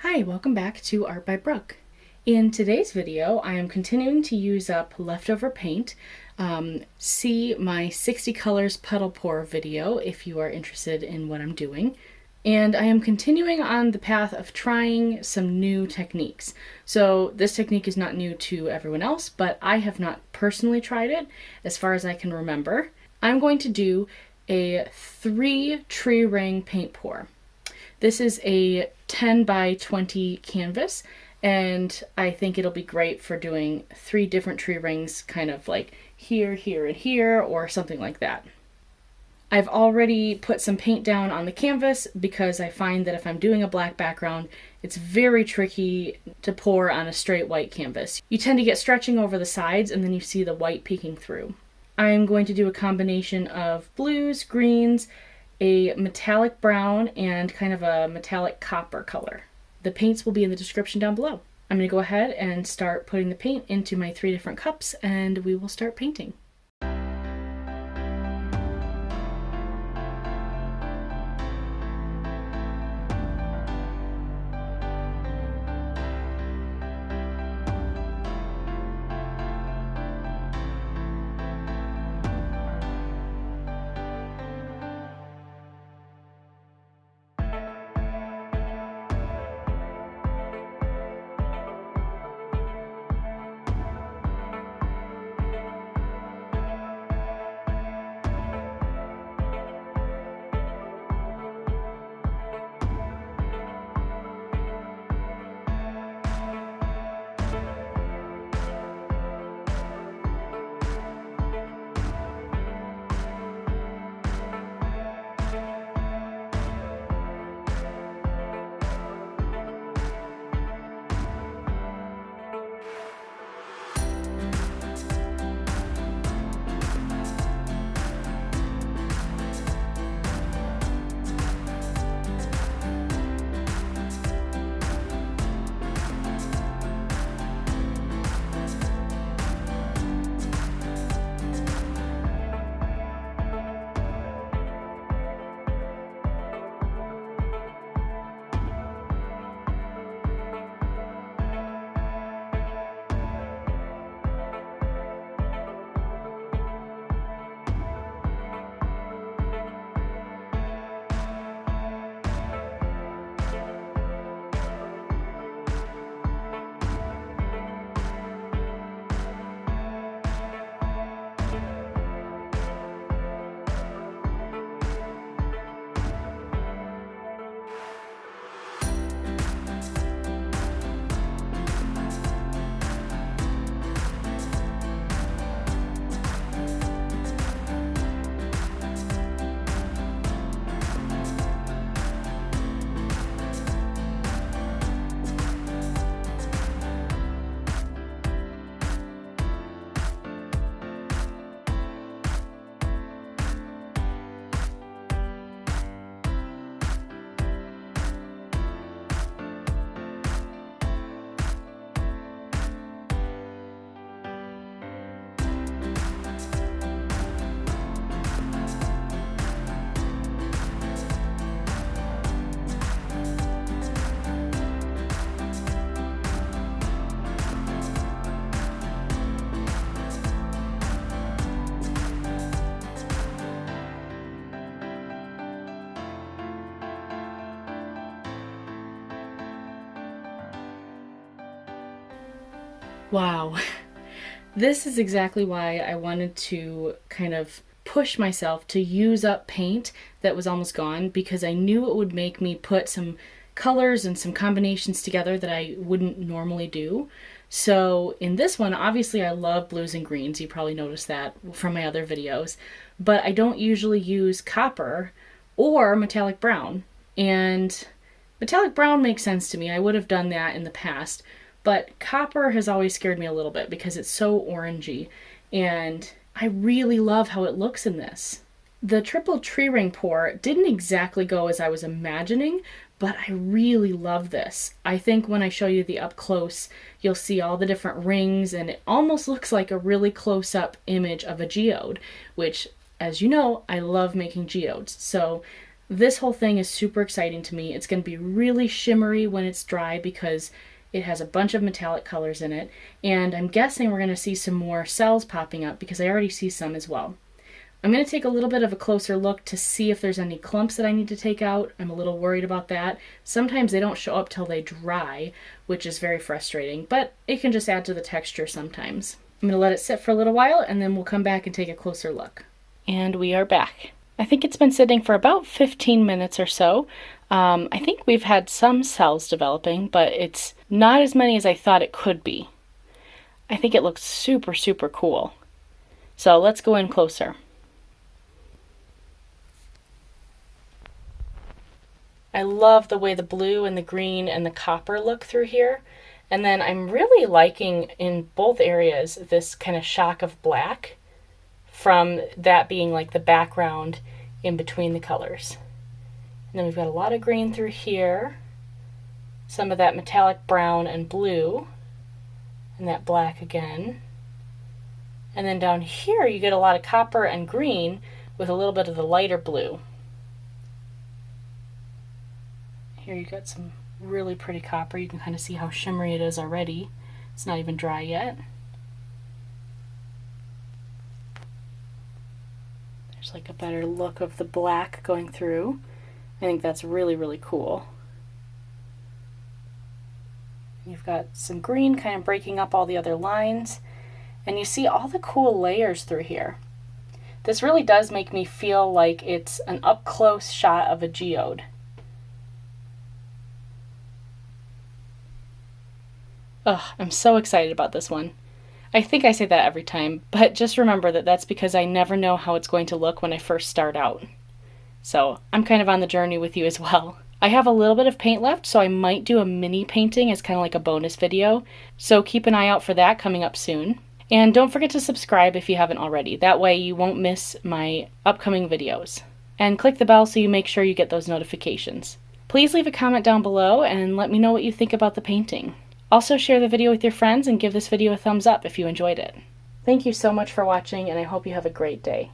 Hi, welcome back to Art by Brooke. In today's video, I am continuing to use up leftover paint. See my 60 colors puddle pour video if you are interested in what I'm doing. And I am continuing on the path of trying some new techniques. So this technique is not new to everyone else, but I have not personally tried it as far as I can remember. I'm going to do a 3 tree ring paint pour. This is a 10 by 20 canvas, and I think it'll be great for doing 3 different tree rings, kind of like here, here, and here, or something like that. I've already put some paint down on the canvas because I find that if I'm doing a black background, it's very tricky to pour on a straight white canvas. You tend to get stretching over the sides and then you see the white peeking through. I'm going to do a combination of blues, greens, a metallic brown, and kind of a metallic copper color. The paints will be in the description down below. I'm going to go ahead and start putting the paint into my 3 different cups and we will start painting. Wow, this is exactly why I wanted to kind of push myself to use up paint that was almost gone, because I knew it would make me put some colors and some combinations together that I wouldn't normally do. So in this one, obviously I love blues and greens. You probably noticed that from my other videos, but I don't usually use copper or metallic brown. And metallic brown makes sense to me. I would have done that in the past. But copper has always scared me a little bit because it's so orangey, and I really love how it looks in this. The triple tree ring pour didn't exactly go as I was imagining, but I really love this. I think when I show you the up close, you'll see all the different rings, and it almost looks like a really close-up image of a geode, which, as you know, I love making geodes. So This whole thing is super exciting to me. It's going to be really shimmery when it's dry because it has a bunch of metallic colors in it, and I'm guessing we're going to see some more cells popping up because I already see some as well. I'm going to take a little bit of a closer look to see if there's any clumps that I need to take out. I'm a little worried about that. Sometimes they don't show up till they dry, which is very frustrating, but it can just add to the texture sometimes. I'm going to let it sit for a little while and then we'll come back and take a closer look. And we are back. I think it's been sitting for about 15 minutes or so. I think we've had some cells developing, but it's not as many as I thought it could be. I think it looks super, super cool. So let's go in closer. I love the way the blue and the green and the copper look through here. And then I'm really liking in both areas this kind of shock of black from that being like the background in between the colors. And then we've got a lot of green through here, some of that metallic brown and blue, and that black again. And then down here you get a lot of copper and green with a little bit of the lighter blue. Here you got some really pretty copper. You can kind of see how shimmery it is already. It's not even dry yet. There's like a better look of the black going through. I think that's really, really cool. You've got some green kind of breaking up all the other lines. And you see all the cool layers through here. This really does make me feel like it's an up-close shot of a geode. Ugh, I'm so excited about this one. I think I say that every time, but just remember that that's because I never know how it's going to look when I first start out. So I'm kind of on the journey with you as well. I have a little bit of paint left, so I might do a mini painting as kind of like a bonus video. So keep an eye out for that coming up soon. And don't forget to subscribe if you haven't already. That way you won't miss my upcoming videos. And click the bell so you make sure you get those notifications. Please leave a comment down below and let me know what you think about the painting. Also share the video with your friends and give this video a thumbs up if you enjoyed it. Thank you so much for watching, and I hope you have a great day.